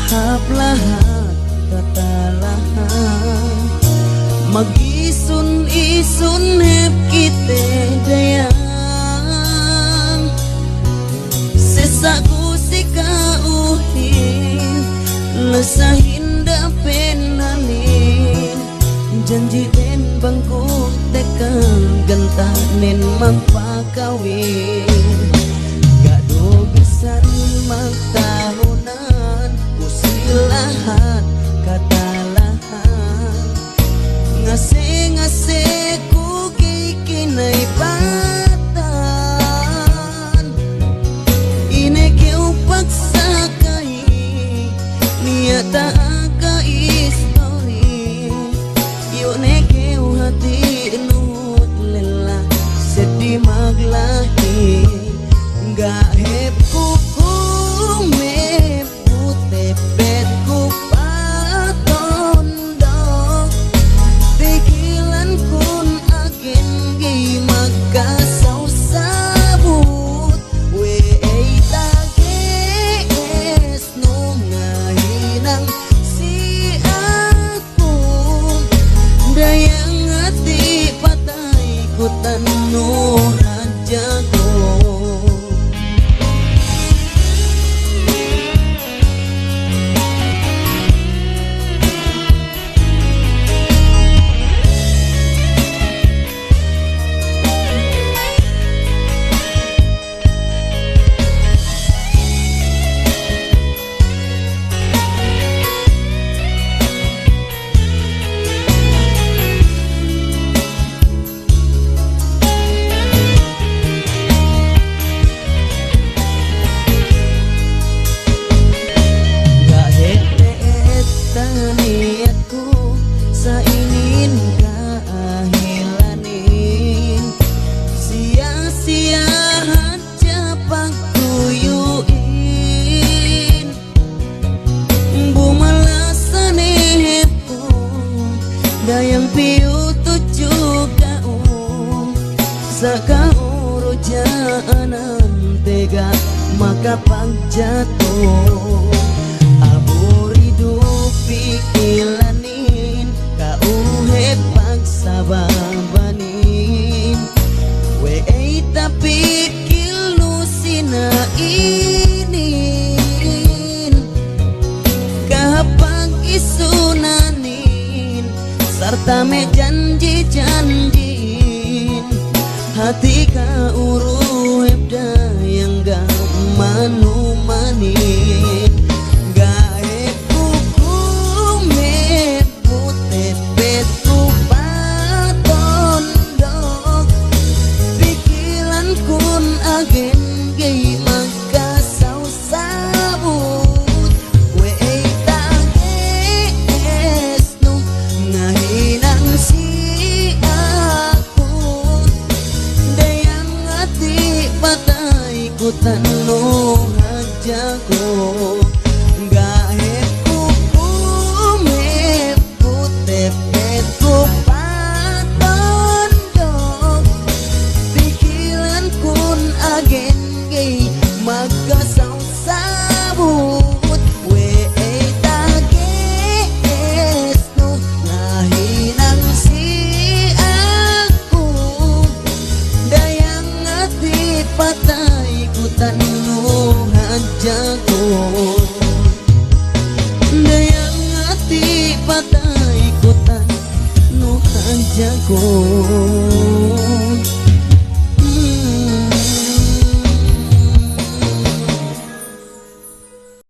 hablahat katalahan mag-isun-isun hep kite dayang sesaku si kauhin lesahin dapen halin janji den bangku tekan gentanin magpakawin gado besan magtahunan usilahat katalahan ngase-ngase ku kikinay patan inekeu paksa kai niata aga istori yuk nekeu hati nut lelah sedih maglahi gak hep kuku mep putepet ku patondok pikilan kun agen gi magkasaw sabut we tages no ngahinang si aku dayang hati patay ku tanu rajaku niatku saingin kahilanin sia-sia aja pagkuyuin bumalasan hepku dayang piu tujuh kau sakau rojaanan tega maka pagjatuh pikilanin kau hepag sababanin we tapi kilusina inin kahapag isunanin sarta me janji-janjiin hati ka uru hep dayang gak manu-manin tanu hajaku gak hepuku mepu tepeku patondok pikiran kun agen gay magkasaw sabut we tages no nahinang si aku dayang hati patay tanu hajaku dayang hati patay ku tanu hajaku